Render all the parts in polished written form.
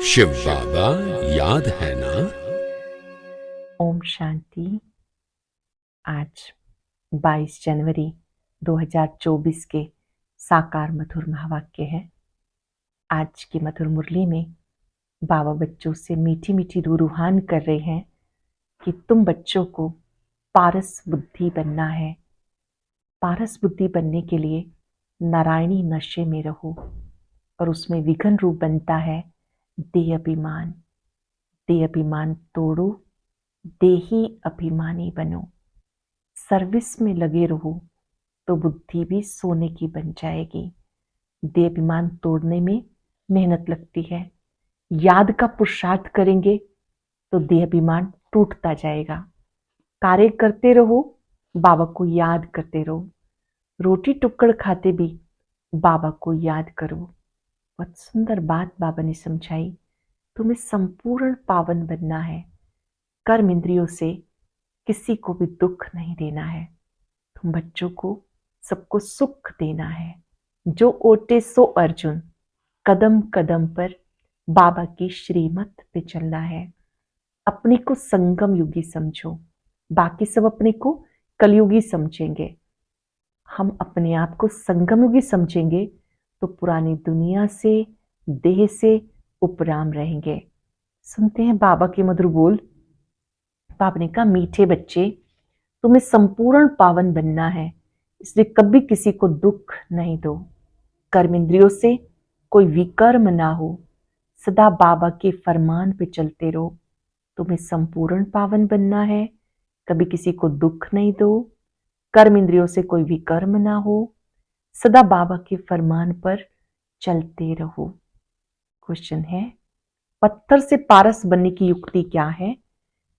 शिव बाबा याद है ना। ओम शांति। आज 22 जनवरी 2024 के साकार मधुर महावाक्य है। आज की मधुर मुरली में बाबा बच्चों से मीठी मीठी रूहान कर रहे हैं कि तुम बच्चों को पारस बुद्धि बनना है। पारस बुद्धि बनने के लिए नारायणी नशे में रहो और उसमें विघन रूप बनता है देह अभिमान। देह अभिमान तोड़ो, देही अभिमानी बनो। सर्विस में लगे रहो तो बुद्धि भी सोने की बन जाएगी। देह अभिमान तोड़ने में मेहनत लगती है। याद का पुरुषार्थ करेंगे तो देह अभिमान टूटता जाएगा। कार्य करते रहो, बाबा को याद करते रहो। रोटी टुक्कड़ खाते भी बाबा को याद करो। बहुत सुंदर बात बाबा ने समझाई। तुम्हें संपूर्ण पावन बनना है। कर्म इंद्रियों से किसी को भी दुख नहीं देना है। तुम बच्चों को सबको सुख देना है। जो ओटे सो अर्जुन, कदम कदम पर बाबा की श्रीमत पे चलना है। अपने को संगम युगी समझो, बाकी सब अपने को कलयुगी समझेंगे। हम अपने आप को संगम युगी समझेंगे तो पुरानी दुनिया से, देह से उपराम रहेंगे। सुनते हैं बाबा के मधुर बोल। बाबा ने कहा, मीठे बच्चे, तुम्हें संपूर्ण पावन बनना है, इसलिए कभी किसी को दुख नहीं दो। कर्म इंद्रियों से कोई विकर्म ना हो। सदा बाबा के फरमान पे चलते रहो। तुम्हें संपूर्ण पावन बनना है, कभी किसी को दुख नहीं दो। कर्म इंद्रियों से कोई विकर्म ना हो। सदा बाबा के फरमान पर चलते रहो। क्वेश्चन है, पत्थर से पारस बनने की युक्ति क्या है?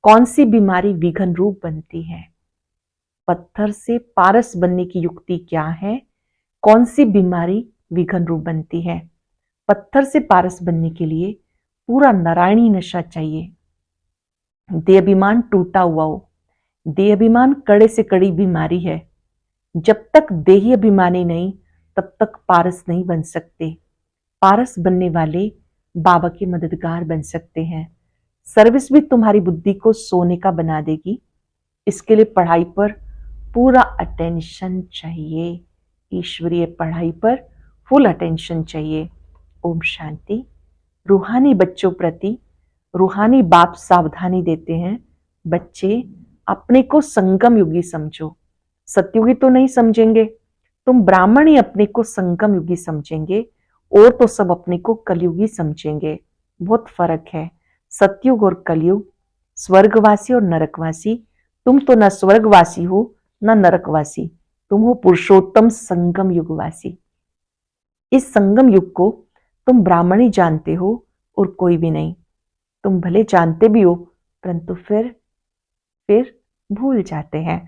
कौन सी बीमारी विघन रूप बनती है? पत्थर से पारस बनने की युक्ति क्या है? कौन सी बीमारी विघन रूप बनती है? पत्थर से पारस बनने के लिए पूरा नारायणी नशा चाहिए। देह अभिमान टूटा हुआ हो। देह अभिमान कड़े से कड़ी बीमारी है। जब तक देही अभिमानी नहीं, तब तक पारस नहीं बन सकते। पारस बनने वाले बाबा के मददगार बन सकते हैं। सर्विस भी तुम्हारी बुद्धि को सोने का बना देगी। इसके लिए पढ़ाई पर पूरा अटेंशन चाहिए। ईश्वरीय पढ़ाई पर फुल अटेंशन चाहिए। ओम शांति। रूहानी बच्चों प्रति रूहानी बाप सावधानी देते हैं, बच्चे अपने को संगम युगी समझो। सतयुगी तो नहीं समझेंगे। तुम ब्राह्मण ही अपने को संगम युगी समझेंगे और तो सब अपने को कलयुगी समझेंगे। बहुत फर्क है सतयुग और कलयुग, स्वर्गवासी और नरकवासी। तुम तो न स्वर्गवासी हो न नरकवासी, तुम हो पुरुषोत्तम संगम युगवासी। इस संगम युग को तुम ब्राह्मण ही जानते हो और कोई भी नहीं। तुम भले जानते भी हो परंतु फिर भूल जाते हैं।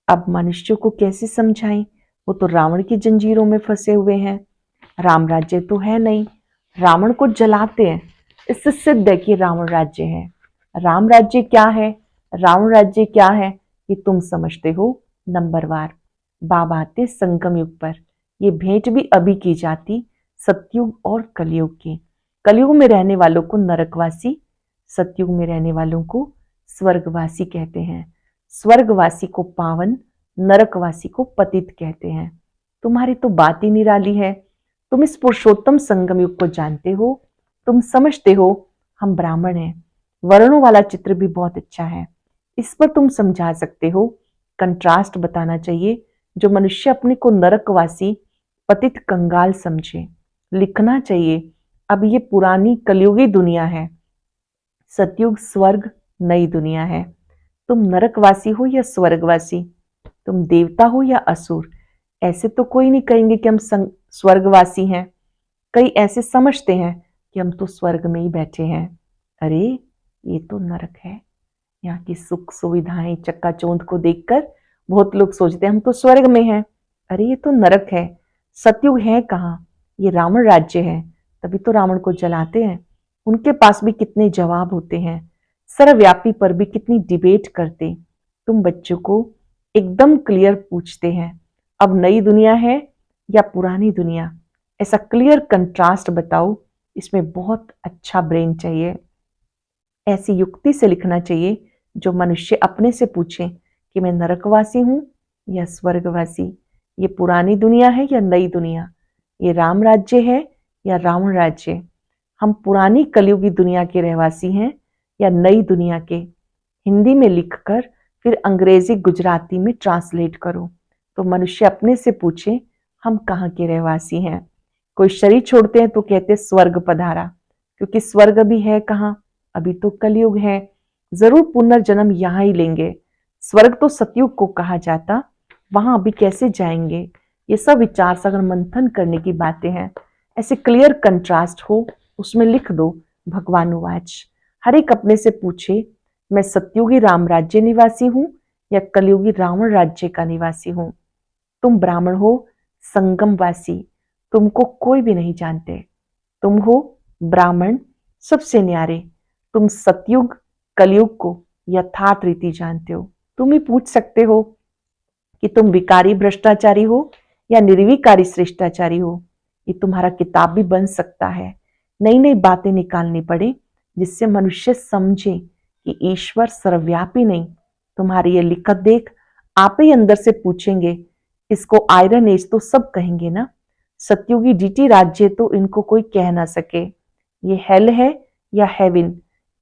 अब मनुष्यों को कैसे समझाएं? वो तो रावण की जंजीरों में फंसे हुए हैं। राम राज्य तो है नहीं, रावण को जलाते हैं। इससे सिद्ध है कि रावण राज्य है। राम राज्य क्या है, रावण राज्य क्या है, ये तुम समझते हो नंबरवार। बाबा आते संगम युग पर। ये भेंट भी अभी की जाती सतयुग और कलयुग की। कलयुग में रहने वालों को नरकवासी, सतयुग में रहने वालों को स्वर्गवासी कहते हैं। स्वर्गवासी को पावन, नरकवासी को पतित कहते हैं। तुम्हारी तो बात ही निराली है। तुम इस पुरुषोत्तम संगम युग को जानते हो। तुम समझते हो हम ब्राह्मण हैं। वर्णों वाला चित्र भी बहुत अच्छा है, इस पर तुम समझा सकते हो। कंट्रास्ट बताना चाहिए। जो मनुष्य अपने को नरकवासी, पतित, कंगाल समझे, लिखना चाहिए अब ये पुरानी कलयुगी दुनिया है, सतयुग स्वर्ग नई दुनिया है। तुम नरकवासी हो या स्वर्गवासी, तुम देवता हो या असुर। ऐसे तो कोई नहीं कहेंगे कि हम स्वर्गवासी हैं। कई ऐसे समझते हैं कि हम तो स्वर्ग में ही बैठे हैं। अरे ये तो नरक है। यहाँ की सुख सुविधाएं, चक्काचौंध को देखकर बहुत लोग सोचते हैं हम तो स्वर्ग में हैं। अरे ये तो नरक है। सतयुग है कहाँ? ये रावण राज्य है, तभी तो रावण को जलाते हैं। उनके पास भी कितने जवाब होते हैं। सर्वव्यापी पर भी कितनी डिबेट करते। तुम बच्चों को एकदम क्लियर पूछते हैं, अब नई दुनिया है या पुरानी दुनिया? ऐसा क्लियर कंट्रास्ट बताओ इसमें बहुत अच्छा ब्रेन चाहिए। ऐसी युक्ति से लिखना चाहिए जो मनुष्य अपने से पूछे कि मैं नरकवासी हूं या स्वर्गवासी, ये पुरानी दुनिया है या नई दुनिया, ये राम राज्य है या रावण राज्य, हम पुरानी कलयुगी दुनिया के रहवासी हैं या नई दुनिया के। हिंदी में लिखकर फिर अंग्रेजी गुजराती में ट्रांसलेट करो तो मनुष्य अपने से पूछे हम कहाँ के रहवासी हैं। कोई शरीर छोड़ते हैं तो कहते स्वर्ग पधारा, क्योंकि स्वर्ग भी है कहाँ, अभी तो कलयुग है, जरूर पुनर्जन्म यहाँ ही लेंगे। स्वर्ग तो सतयुग को कहा जाता, वहां अभी कैसे जाएंगे। ये सब विचार सागर मंथन करने की बातें हैं। ऐसे क्लियर कंट्रास्ट हो उसमें लिख दो भगवानुवाच। हर एक अपने से पूछे मैं सतयुगी राम राज्य निवासी हूं या कलयुगी रावण राज्य का निवासी हूं। तुम ब्राह्मण हो संगमवासी, तुमको कोई भी नहीं जानते। तुम हो ब्राह्मण सबसे न्यारे, तुम सतयुग कलयुग को यथार्थ रीति जानते हो। तुम ही पूछ सकते हो कि तुम विकारी भ्रष्टाचारी हो या निर्विकारी श्रेष्ठाचारी हो। ये तुम्हारा किताब भी बन सकता है। नई नई बातें निकालनी पड़े जिससे मनुष्य समझे कि ईश्वर सर्वव्यापी नहीं। तुम्हारी ये लिखत देख आप ही अंदर से पूछेंगे, इसको आयरन एज तो सब कहेंगे ना, सतयुगी डीटी राज्य तो इनको कोई कह ना सके। ये हेल है या हेवन,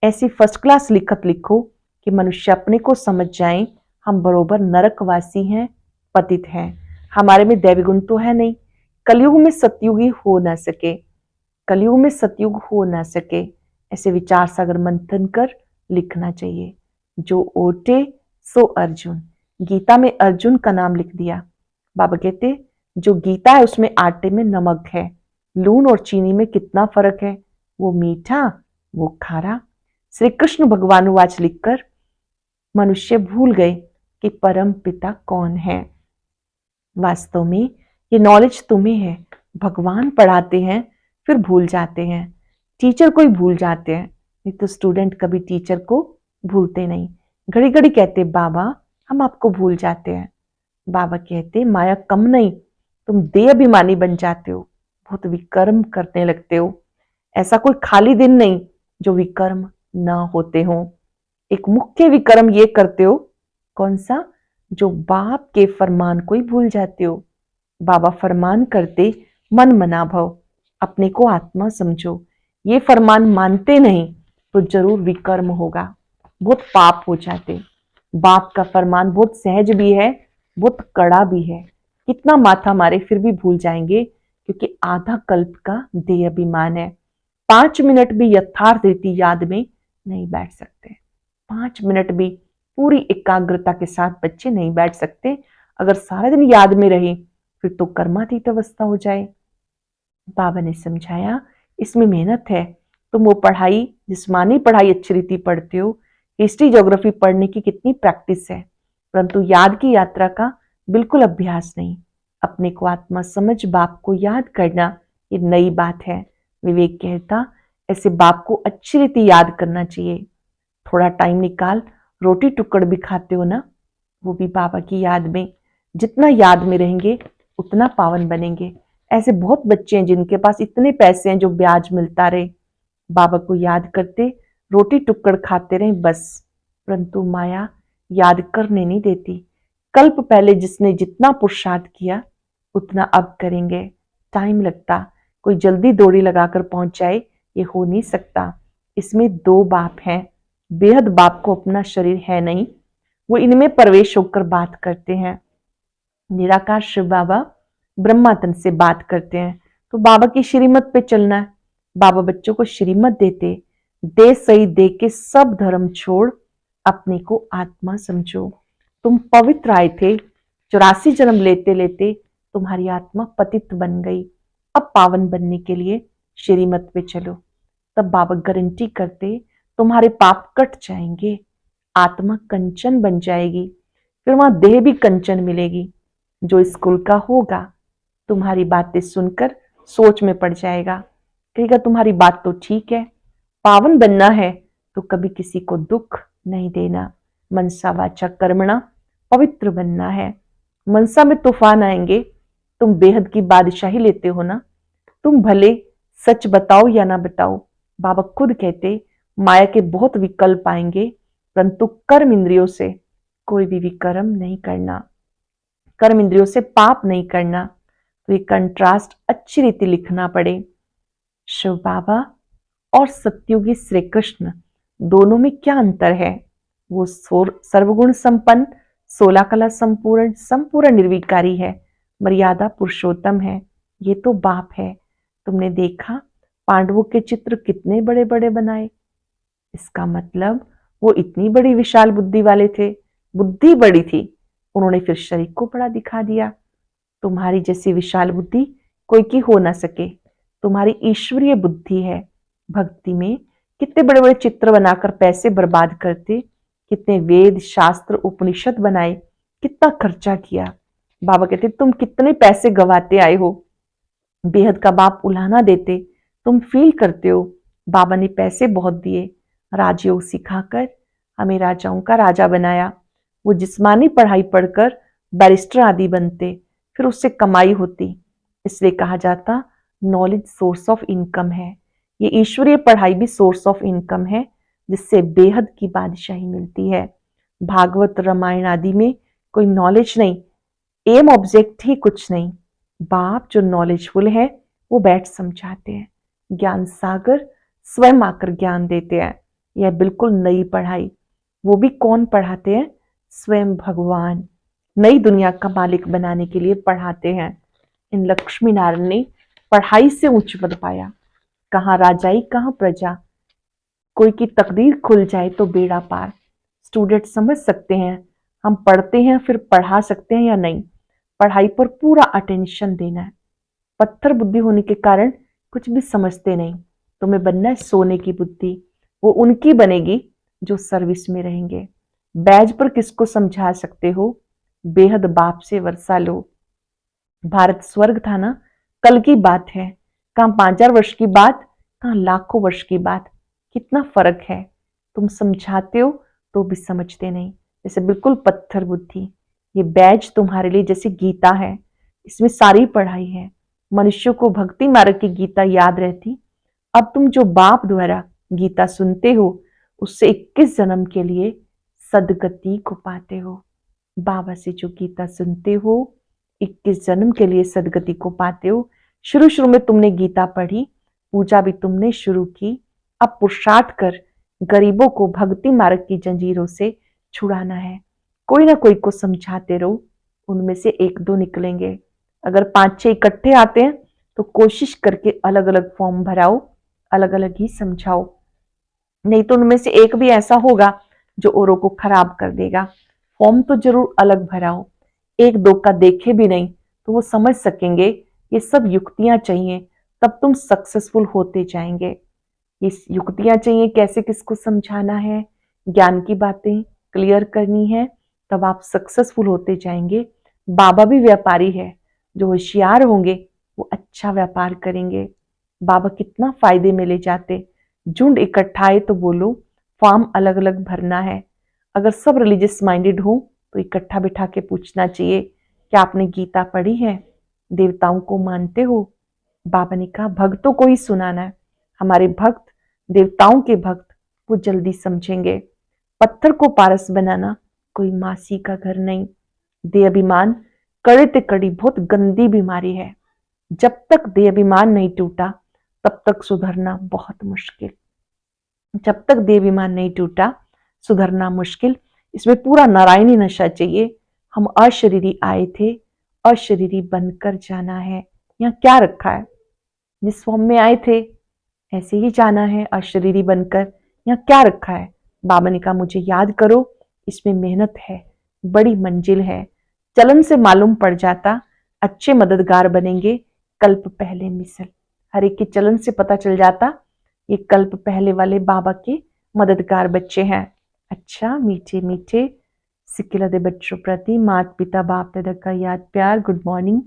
ऐसी फर्स्ट क्लास लिखत लिखो कि मनुष्य अपने को समझ जाए हम बरोबर नरकवासी हैं, पतित हैं। हमारे में दैवी गुण तो है नहीं, कलयुग में सतयुगी हो ना सके, कलयुग में सतयुग हो ना सके। ऐसे विचार सागर मंथन कर लिखना चाहिए। जो ओटे सो अर्जुन, गीता में अर्जुन का नाम लिख दिया। बाबा कहते जो गीता है उसमें आटे में नमक है, लून और चीनी में कितना फर्क है, वो मीठा वो खारा। श्री कृष्ण भगवानुवाच लिखकर मनुष्य भूल गए कि परम पिता कौन है। वास्तव में ये नॉलेज तुम्हें है, भगवान पढ़ाते हैं फिर भूल जाते हैं। टीचर को ही भूल जाते हैं, नहीं तो स्टूडेंट कभी टीचर को भूलते नहीं। घड़ी घड़ी कहते बाबा हम आपको भूल जाते हैं। बाबा कहते माया कम नहीं, तुम देह अभिमानी बन जाते हो, बहुत विकर्म करने लगते हो। ऐसा कोई खाली दिन नहीं जो विकर्म न होते हो। एक मुख्य विकर्म ये करते हो, कौन सा, जो बाप के फरमान को ही भूल जाते हो। बाबा फरमान करते मन मना भव, अपने को आत्मा समझो। ये फरमान मानते नहीं तो जरूर विकर्म होगा, बहुत पाप हो जाते। बाप का फरमान बहुत सहज भी है, बहुत कड़ा भी है। कितना माथा मारे फिर भी भूल जाएंगे, क्योंकि आधा कल्प का देह अभिमान है। 5 मिनट भी यथार्थ रीति याद में नहीं बैठ सकते। 5 मिनट भी पूरी एकाग्रता के साथ बच्चे नहीं बैठ सकते। अगर सारा दिन याद में रहे फिर तो कर्मातीत अवस्था हो जाए। बाबा ने समझाया इसमें मेहनत है। तुम वो पढ़ाई, जिस्मानी पढ़ाई अच्छी रीति पढ़ते हो, हिस्ट्री ज्योग्राफी पढ़ने की कितनी प्रैक्टिस है, परंतु याद की यात्रा का बिल्कुल अभ्यास नहीं। अपने को आत्मा समझ बाप को याद करना ये नई बात है। विवेक कहता ऐसे बाप को अच्छी रीति याद करना चाहिए। थोड़ा टाइम निकाल रोटी टुकड़ भी खाते हो ना, वो भी बाबा की याद में। जितना याद में रहेंगे उतना पावन बनेंगे। ऐसे बहुत बच्चे हैं जिनके पास इतने पैसे हैं जो ब्याज मिलता रहे, बाबा को याद करते रोटी टुकड़ खाते रहे बस, परंतु माया याद करने नहीं देती। कल्प पहले जिसने जितना पुरुषार्थ किया उतना अब करेंगे। टाइम लगता, कोई जल्दी दौड़ी लगाकर पहुंच जाए ये हो नहीं सकता। इसमें 2 बाप हैं। बेहद बाप को अपना शरीर है नहीं, वो इनमें प्रवेश होकर बात करते हैं। निराकार शिव बाबा ब्रह्मातन से बात करते हैं, तो बाबा की श्रीमत पे चलना है। बाबा बच्चों को श्रीमत देते, दे सही दे के सब धर्म छोड़ अपने को आत्मा समझो। तुम पवित्र आए थे, 84 जन्म लेते लेते तुम्हारी आत्मा पतित बन गई। अब पावन बनने के लिए श्रीमत पे चलो। तब बाबा गारंटी करते तुम्हारे पाप कट जाएंगे, आत्मा कंचन बन जाएगी, फिर वहां देह भी कंचन मिलेगी। जो स्कूल का होगा तुम्हारी बातें सुनकर सोच में पड़ जाएगा, कहेगा तुम्हारी बात तो ठीक है, पावन बनना है तो कभी किसी को दुख नहीं देना, मनसा वाचा कर्मणा पवित्र बनना है। मनसा में तूफान आएंगे, तुम बेहद की बादशाही लेते हो ना, तुम भले सच बताओ या ना बताओ। बाबा खुद कहते माया के बहुत विकल्प आएंगे, परंतु कर्म इंद्रियों से कोई भी विकर्म नहीं करना, कर्म इंद्रियों से पाप नहीं करना। तो ये कंट्रास्ट अच्छी रीति लिखना पड़े। शिव बाबा और सत्युगी श्री कृष्ण दोनों में क्या अंतर है? वो सर्वगुण संपन्न, 16 कला संपूर्ण, संपूर्ण निर्विकारी है, मर्यादा पुरुषोत्तम है। ये तो बाप है। तुमने देखा पांडवों के चित्र कितने बड़े बड़े बनाए। इसका मतलब वो इतनी बड़ी विशाल बुद्धि वाले थे, बुद्धि बड़ी थी, उन्होंने फिर शरीर को बड़ा दिखा दिया। तुम्हारी जैसी विशाल बुद्धि कोई की हो ना सके। तुम्हारी ईश्वरीय बुद्धि है। भक्ति में कितने बड़े बड़े चित्र बनाकर पैसे बर्बाद करते, कितने वेद शास्त्र उपनिषद बनाए, कितना खर्चा किया। बाबा कहते तुम कितने पैसे गवाते आए हो, बेहद का बाप उलाहना देते, तुम फील करते हो। बाबा ने पैसे बहुत दिए, राजयोग सिखाकर हमें राजाओं का राजा बनाया। वो जिस्मानी पढ़ाई पढ़कर बैरिस्टर आदि बनते, फिर उससे कमाई होती। इसलिए कहा जाता नॉलेज सोर्स ऑफ इनकम है। ये ईश्वरीय पढ़ाई भी सोर्स ऑफ इनकम है, जिससे बेहद की बादशाही मिलती है। भागवत रामायण आदि में कोई नॉलेज नहीं, एम ऑब्जेक्ट ही कुछ नहीं। बाप जो नॉलेजफुल है वो बैठ समझाते हैं, ज्ञान सागर स्वयं आकर ज्ञान देते हैं। यह बिल्कुल नई पढ़ाई। वो भी कौन पढ़ाते हैं? स्वयं भगवान नई दुनिया का मालिक बनाने के लिए पढ़ाते हैं। इन लक्ष्मी नारायण ने पढ़ाई से उच्च पद पाया। कहाँ राजाई कहाँ प्रजा। कोई की तकदीर खुल जाए तो बेड़ा पार। स्टूडेंट समझ सकते हैं हम पढ़ते हैं फिर पढ़ा सकते हैं या नहीं। पढ़ाई पर पूरा अटेंशन देना है। पत्थर बुद्धि होने के कारण कुछ भी समझते नहीं। तुम्हें बनना है सोने की बुद्धि। वो उनकी बनेगी जो सर्विस में रहेंगे। बैज पर किसको समझा सकते हो? बेहद बाप से वर्षा लो। भारत स्वर्ग था ना, कल की बात है। कहाँ 5000 वर्ष की बात, कहाँ लाखों वर्ष की बात। कितना फर्क है। तुम समझाते हो तो भी समझते नहीं, जैसे बिल्कुल पत्थर बुद्धि। ये बैज तुम्हारे लिए जैसे गीता है, इसमें सारी पढ़ाई है। मनुष्यों को भक्ति मार्ग की गीता याद रहती। अब तुम जो बाप द्वारा गीता सुनते हो उससे 21 जन्म के लिए सदगति को पाते हो। बाबा से जो गीता सुनते हो 21 जन्म के लिए सदगति को पाते हो। शुरू शुरू में तुमने गीता पढ़ी, पूजा भी तुमने शुरू की। अब पुरुषार्थ कर गरीबों को भक्ति मार्ग की जंजीरों से छुड़ाना है। कोई ना कोई को समझाते रहो, उनमें से 1-2 निकलेंगे। अगर 5-6 इकट्ठे आते हैं तो कोशिश करके अलग अलग फॉर्म भराओ, अलग अलग ही समझाओ। नहीं तो उनमें से एक भी ऐसा होगा जो औरों को खराब कर देगा। फॉर्म तो जरूर अलग भराओ। 1-2 का देखे भी नहीं तो वो समझ सकेंगे ये सब युक्तियां चाहिए, तब तुम सक्सेसफुल होते जाएंगे। ये युक्तियां चाहिए, कैसे किसको समझाना है, ज्ञान की बातें क्लियर करनी है, तब आप सक्सेसफुल होते जाएंगे। बाबा भी व्यापारी है, जो होशियार होंगे वो अच्छा व्यापार करेंगे। बाबा कितना फायदे में ले जाते। झुंड इकट्ठा आए तो बोलो फॉर्म अलग अलग भरना है। अगर सब रिलीजियस माइंडेड हो तो इकट्ठा बिठा के पूछना चाहिए क्या आपने गीता पढ़ी है, देवताओं को मानते हो? बाबा ने कहा भक्तों को ही सुनाना है। हमारे भक्त देवताओं के भक्त वो जल्दी समझेंगे। पत्थर को पारस बनाना कोई मासी का घर नहीं। देह अभिमान कड़े ते कड़ी बहुत गंदी बीमारी है। जब तक देह अभिमान नहीं टूटा तब तक सुधरना बहुत मुश्किल। जब तक देह अभिमान नहीं टूटा सुधरना मुश्किल। इसमें पूरा नारायणी नशा चाहिए। हम अशरीरी आए थे, अशरीरी बनकर जाना है। यहाँ क्या रखा है? जिस फॉर्म में आए थे ऐसे ही जाना है, अशरीरी बनकर। यहाँ क्या रखा है? बाबा ने कहा मुझे याद करो, इसमें मेहनत है, बड़ी मंजिल है। चलन से मालूम पड़ जाता, अच्छे मददगार बनेंगे। कल्प पहले मिसल, हर एक के चलन से पता चल जाता ये कल्प पहले वाले बाबा के मददगार बच्चे हैं। अच्छा मीठे मीठे सिक्किला दे बच्चों प्रति माता पिता बाप दादा का याद प्यार, गुड मॉर्निंग।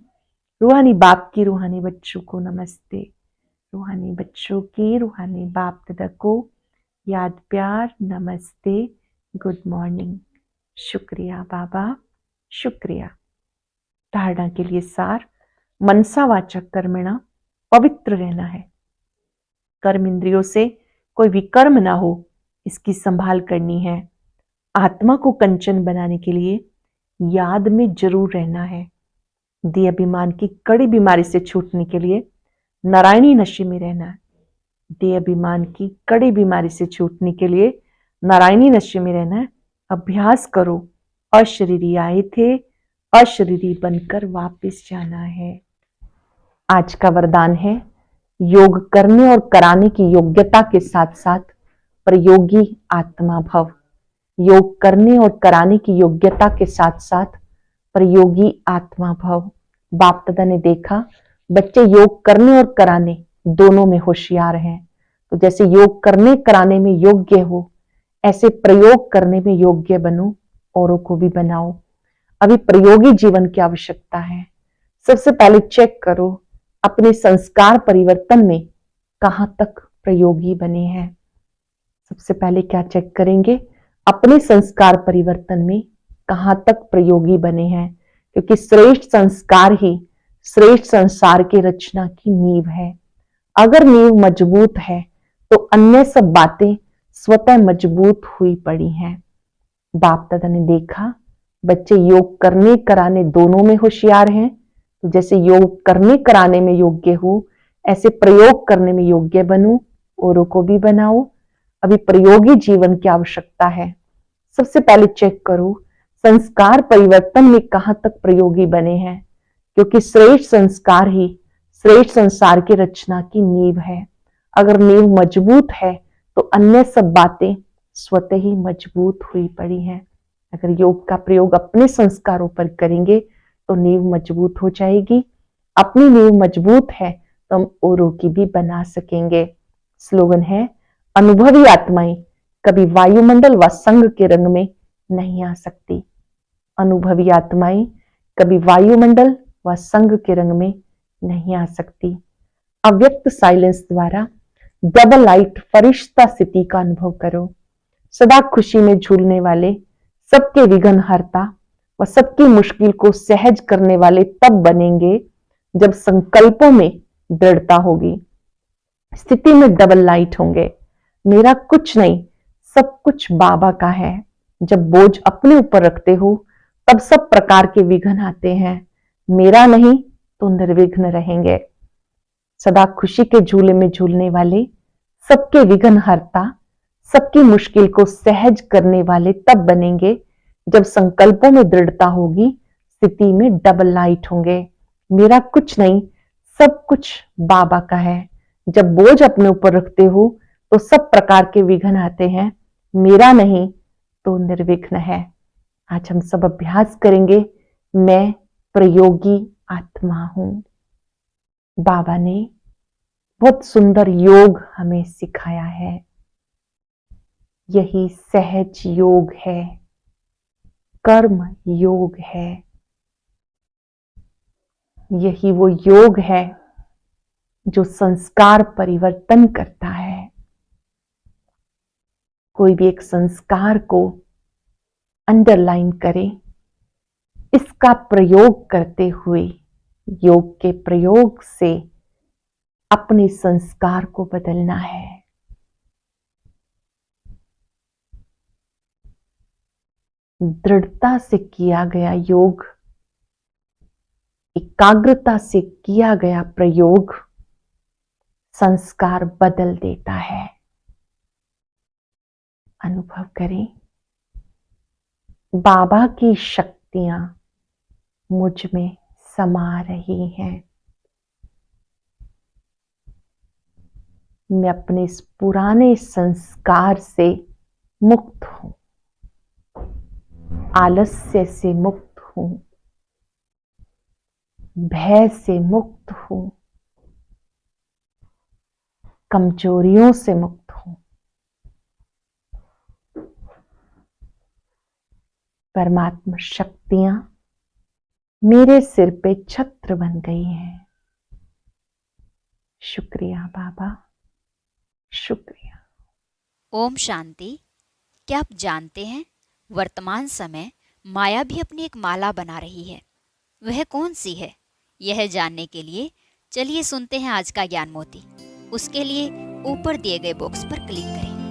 रूहानी बाप की रूहानी बच्चों को नमस्ते। रूहानी बच्चों की रूहानी बाप दादा को याद प्यार, नमस्ते, गुड मॉर्निंग। शुक्रिया बाबा, शुक्रिया। धारणा के लिए सार, मनसा वाचक कर्मणा पवित्र रहना है। कर्म इंद्रियों से कोई विकर्म ना हो, इसकी संभाल करनी है। आत्मा को कंचन बनाने के लिए याद में जरूर रहना है। देह अभिमान की कड़ी बीमारी से छूटने के लिए नारायणी नशे में रहना है। देह अभिमान की कड़ी बीमारी से छूटने के लिए नारायणी नशे में रहना है। अभ्यास करो, अशरीरी आए थे, अशरीरी बनकर वापस जाना है। आज का वरदान है, योग करने और कराने की योग्यता के साथ साथ प्रयोगी आत्मा भव। योग करने और कराने की योग्यता के साथ साथ प्रयोगी आत्मा भव। बाप दादा ने देखा बच्चे योग करने और कराने दोनों में होशियार हैं, तो जैसे योग करने कराने में योग्य हो, ऐसे प्रयोग करने में योग्य बनो, औरों को भी बनाओ। अभी प्रयोगी जीवन की आवश्यकता है। सबसे पहले चेक करो अपने संस्कार परिवर्तन में कहां तक प्रयोगी बने हैं। सबसे पहले क्या चेक करेंगे, अपने संस्कार परिवर्तन में कहां तक प्रयोगी बने हैं, क्योंकि श्रेष्ठ संस्कार ही श्रेष्ठ संसार की रचना की नींव है। अगर नींव मजबूत है तो अन्य सब बातें स्वतः मजबूत हुई पड़ी हैं। बाप दादा ने देखा बच्चे योग करने कराने दोनों में होशियार हैं, तो जैसे योग करने कराने में योग्य हो, ऐसे प्रयोग करने में योग्य बनो, औरों को भी बनाओ। अभी प्रयोगी जीवन की आवश्यकता है। सबसे पहले चेक करो संस्कार परिवर्तन में कहां तक प्रयोगी बने हैं, क्योंकि श्रेष्ठ संस्कार ही श्रेष्ठ संसार की रचना की नींव है। अगर नींव मजबूत है तो अन्य सब बातें स्वतः ही मजबूत हुई पड़ी हैं। अगर योग का प्रयोग अपने संस्कारों पर करेंगे तो नींव मजबूत हो जाएगी। अपनी नींव मजबूत है तो हम औरों की भी बना सकेंगे। स्लोगन है, अनुभवी आत्माएं कभी वायुमंडल व संग के रंग में नहीं आ सकती। अनुभवी आत्माएं कभी वायुमंडल व संग के रंग में नहीं आ सकती। अव्यक्त साइलेंस द्वारा डबल लाइट फरिश्ता स्थिति का अनुभव करो। सदा खुशी में झूलने वाले, सबके विघ्न हरता व सबकी मुश्किल को सहज करने वाले तब बनेंगे जब संकल्पों में दृढ़ता होगी। स्थिति में डबल लाइट होंगे। मेरा कुछ नहीं, सब कुछ बाबा का है। जब बोझ अपने ऊपर रखते हो तब सब प्रकार के विघ्न आते हैं। मेरा नहीं तो निर्विघ्न रहेंगे। सदा खुशी के झूले में झूलने वाले, सबके विघ्न हरता, सबकी मुश्किल को सहज करने वाले तब बनेंगे जब संकल्पों में दृढ़ता होगी। स्थिति में डबल लाइट होंगे। मेरा कुछ नहीं, सब कुछ बाबा का है। जब बोझ अपने ऊपर रखते हो तो सब प्रकार के विघ्न आते हैं। मेरा नहीं तो निर्विघ्न है। आज हम सब अभ्यास करेंगे, मैं प्रयोगी आत्मा हूं। बाबा ने बहुत सुंदर योग हमें सिखाया है। यही सहज योग है, कर्म योग है। यही वो योग है जो संस्कार परिवर्तन करता है। कोई भी एक संस्कार को अंडरलाइन करें, इसका प्रयोग करते हुए, योग के प्रयोग से अपने संस्कार को बदलना है। दृढ़ता से किया गया योग, एकाग्रता से किया गया प्रयोग संस्कार बदल देता है। अनुभव करें, बाबा की शक्तियां मुझ में समा रही हैं। मैं अपने इस पुराने संस्कार से मुक्त हूं, आलस्य से मुक्त हूं, भय से मुक्त हूं, कमजोरियों से मुक्त हूं। परमात्मा शक्तियां मेरे सिर पे छत्र बन गई हैं। शुक्रिया बाबा, शुक्रिया। ओम शांति। क्या आप जानते हैं, वर्तमान समय माया भी अपनी एक माला बना रही है। वह कौन सी है, यह जानने के लिए चलिए सुनते हैं आज का ज्ञान मोती। उसके लिए ऊपर दिए गए बॉक्स पर क्लिक करें।